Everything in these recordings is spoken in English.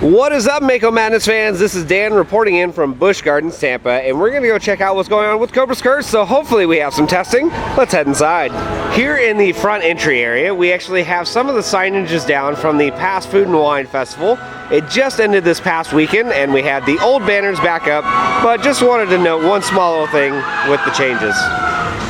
What is up, Mako Madness fans? This is Dan reporting in from Busch Gardens Tampa, and we're going to go check out what's going on with Cobra's Curse, so hopefully we have some testing. Let's head inside. Here in the front entry area, we actually have some of the signages down from the past Food and Wine Festival. It just ended this past weekend, and we had the old banners back up, but just wanted to note one small little thing with the changes.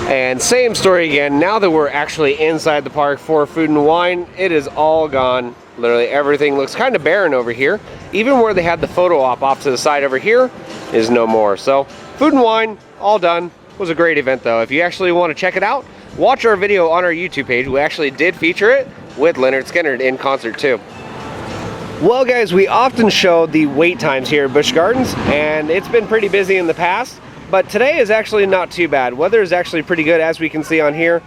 And same story again, now that we're actually inside the park for Food and Wine, it is all gone. Literally everything looks kind of barren over here. Even where they had the photo op off to the side over here is no more. So Food and Wine, all done. It was a great event though. If you actually want to check it out, watch our video on our YouTube page. We actually did feature it with Leonard Skinner in concert too. Well guys, we often show the wait times here at Busch Gardens, and it's been pretty busy in the past, but today is actually not too bad. Weather is actually pretty good, as we can see on here,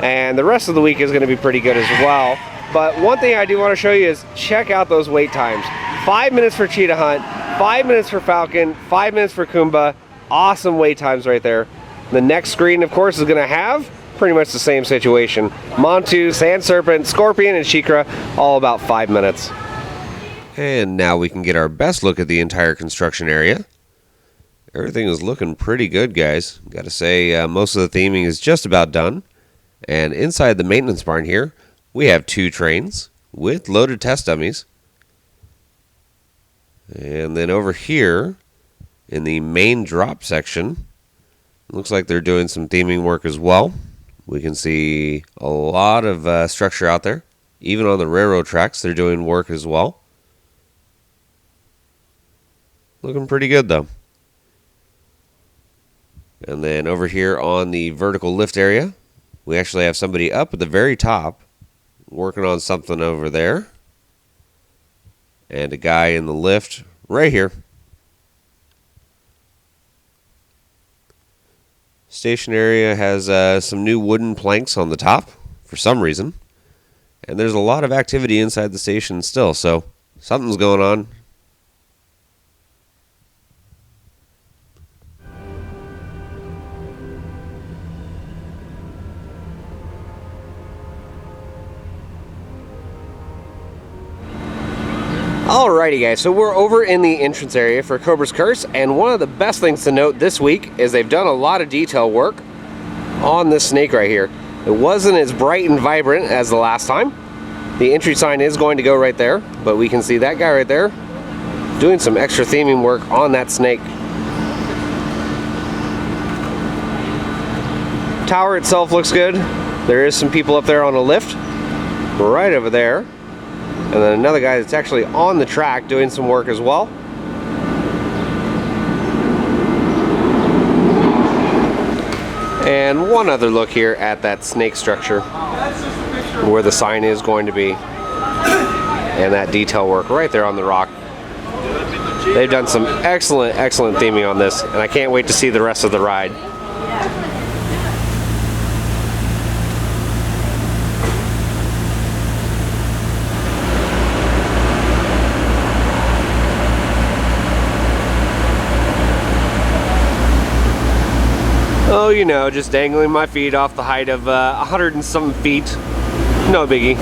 and the rest of the week is going to be pretty good as well. But one thing I do want to show you is check out those wait times. 5 minutes for Cheetah Hunt, 5 minutes for Falcon, 5 minutes for Kumba. Awesome wait times right there. The next screen, of course, is going to have pretty much the same situation. Montu, Sand Serpent, Scorpion, and Shikra, all about 5 minutes. And now we can get our best look at the entire construction area. Everything is looking pretty good, guys. Gotta say, most of the theming is just about done. And inside the maintenance barn here, we have 2 trains with loaded test dummies. And then over here in the main drop section, looks like they're doing some theming work as well. We can see a lot of structure out there. Even on the railroad tracks, they're doing work as well. Looking pretty good though. And then over here on the vertical lift area, we actually have somebody up at the very top working on something over there, and a guy in the lift right here. Station area has some new wooden planks on the top for some reason, and there's a lot of activity inside the station still, so something's going on. Alrighty guys, so we're over in the entrance area for Cobra's Curse, and one of the best things to note this week is they've done a lot of detail work on this snake right here. It wasn't as bright and vibrant as the last time. The entry sign is going to go right there, but we can see that guy right there doing some extra theming work on that snake. Tower itself looks good. There is some people up there on a lift right over there. And then another guy that's actually on the track doing some work as well. And one other look here at that snake structure where the sign is going to be. And that detail work right there on the rock. They've done some excellent theming on this, and I can't wait to see the rest of the ride. Oh, you know, just dangling my feet off the height of 100 and some feet. No biggie.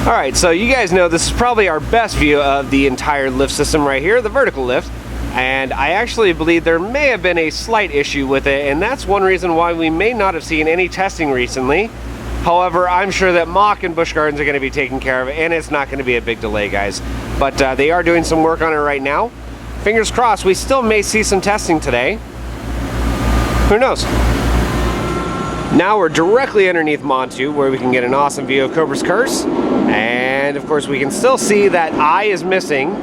Alright, so you guys know this is probably our best view of the entire lift system right here, the vertical lift. And I actually believe there may have been a slight issue with it, and that's one reason why we may not have seen any testing recently. However, I'm sure that Mock and Busch Gardens are going to be taking care of it, and it's not going to be a big delay, guys. But they are doing some work on it right now. Fingers crossed, we still may see some testing today. Who knows? Now we're directly underneath Montu, where we can get an awesome view of Cobra's Curse. And of course we can still see that eye is missing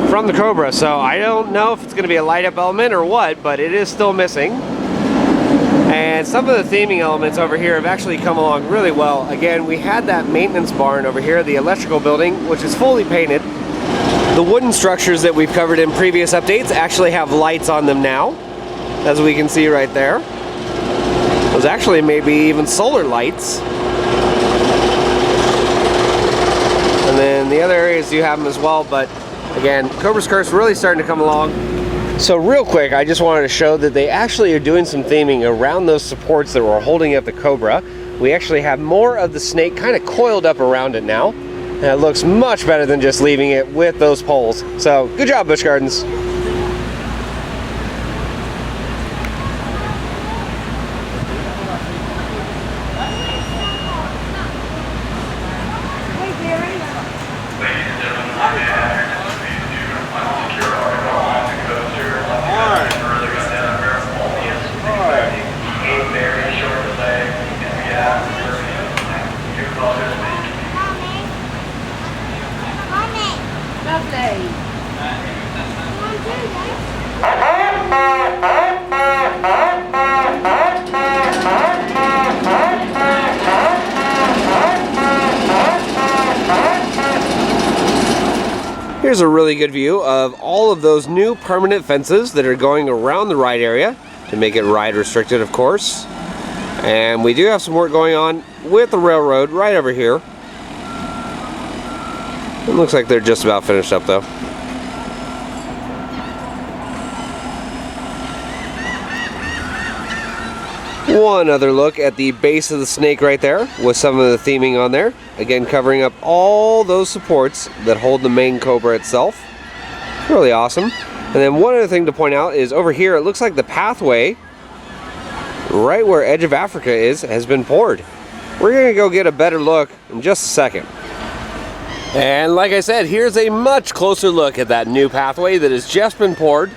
from the Cobra, so I don't know if it's going to be a light up element or what, but it is still missing. And some of the theming elements over here have actually come along really well. Again, we had that maintenance barn over here, the electrical building, which is fully painted. The wooden structures that we've covered in previous updates actually have lights on them now, as we can see right there. There's actually maybe even solar lights. And then the other areas do have them as well, but again, Cobra's Curse really starting to come along. So real quick, I just wanted to show that they actually are doing some theming around those supports that were holding up the Cobra. We actually have more of the snake kind of coiled up around it now. And it looks much better than just leaving it with those poles. So good job, Busch Gardens. Here's a really good view of all of those new permanent fences that are going around the ride area to make it ride restricted, of course. And we do have some work going on with the railroad right over here. It looks like they're just about finished up though. One other look at the base of the snake right there with some of the theming on there. Again, covering up all those supports that hold the main Cobra itself. Really awesome. And then one other thing to point out is over here, it looks like the pathway right where Edge of Africa is has been poured. We're gonna go get a better look in just a second. And like I said, here's a much closer look at that new pathway that has just been poured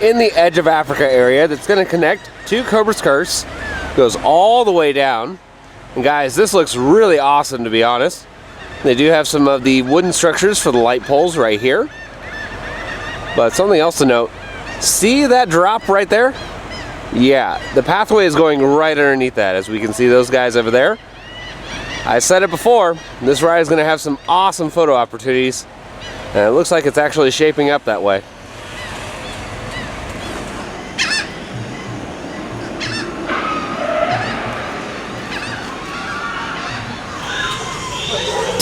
in the Edge of Africa area that's gonna connect to Cobra's Curse. Goes all the way down. And guys, this looks really awesome, to be honest. They do have some of the wooden structures for the light poles right here. But something else to note, see that drop right there? Yeah, the pathway is going right underneath that, as we can see those guys over there. I said it before, this ride is going to have some awesome photo opportunities, and it looks like it's actually shaping up that way.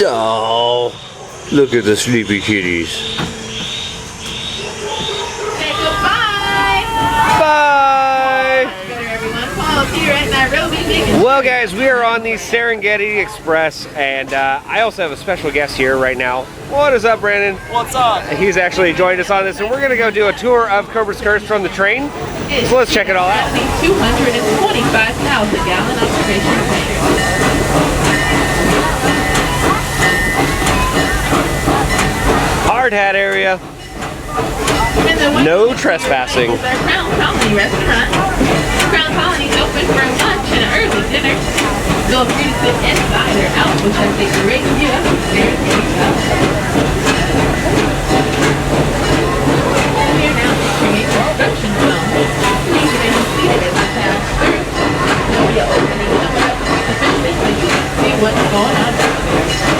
Oh, look at the sleepy kitties. Say goodbye. Bye. Better everyone. Paul's here at Nairobi. Well guys, we are on the Serengeti Express, and I also have a special guest here right now. What is up, Brandon? What's up? He's actually joined us on this, and we're going to go do a tour of Cobra's Curse from the train. So let's check it all out. 225,000 gallon observation tank. Hard hat area. No trespassing. Our Crown Colony restaurant. Crown Colony is open for a lunch and an early dinner. Feel free to sit inside or out, which has a great view of the Serengeti Express. We are now entering a construction zone. Please remain seated as we pass through. There will be an opening somewhere officially so you can see what's going on back there.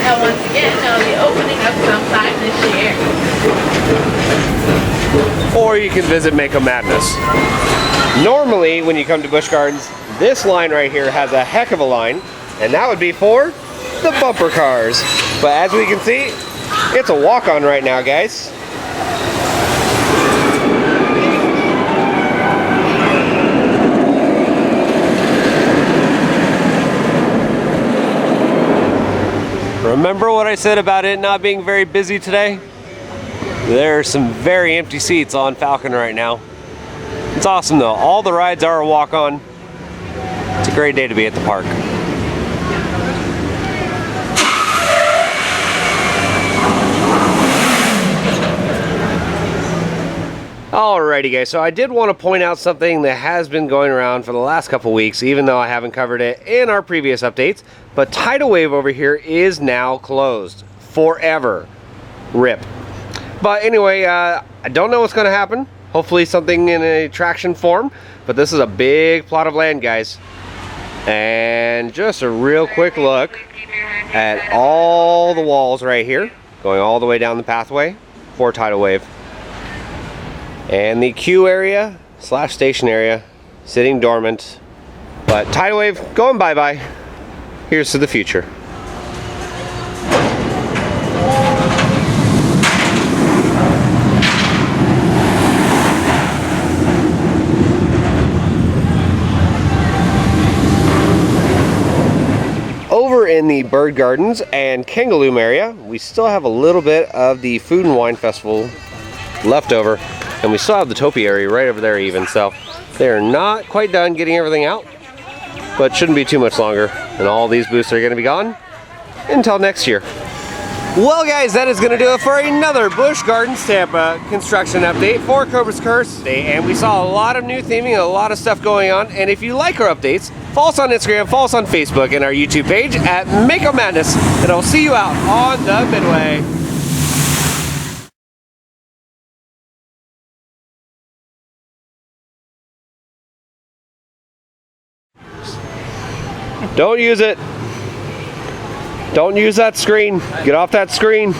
And once again, they'll be opening up sometime this year. Or you can visit Mako Madness. Normally, when you come to Busch Gardens, this line right here has a heck of a line, and that would be for the bumper cars. But as we can see, it's a walk-on right now, guys. Remember what I said about it not being very busy today? There are some very empty seats on Falcon right now. It's awesome though. All the rides are a walk-on. It's a great day to be at the park. Alrighty guys, so I did want to point out something that has been going around for the last couple weeks, even though I haven't covered it in our previous updates. But Tidal Wave over here is now closed forever. RIP. But anyway, I don't know what's going to happen. Hopefully something in an attraction form. But this is a big plot of land, guys. And just a real quick look at all the walls right here, going all the way down the pathway for tidal wave. And the queue area / station area sitting dormant, but tidal wave going bye-bye. Here's to the future. Over in the bird gardens and Kangaloo area, we still have a little bit of the Food and Wine Festival left over, and we still have the topiary right over there even, so they're not quite done getting everything out, but shouldn't be too much longer, and all these booths are going to be gone until next year. Well guys, that is going to do it for another Busch Gardens Tampa construction update for Cobra's Curse today, and we saw a lot of new theming and a lot of stuff going on. And if you like our updates, follow us on Instagram, follow us on Facebook, and our YouTube page at Mako Madness, and I'll see you out on the Midway. Don't use it. Don't use that screen. Get off that screen.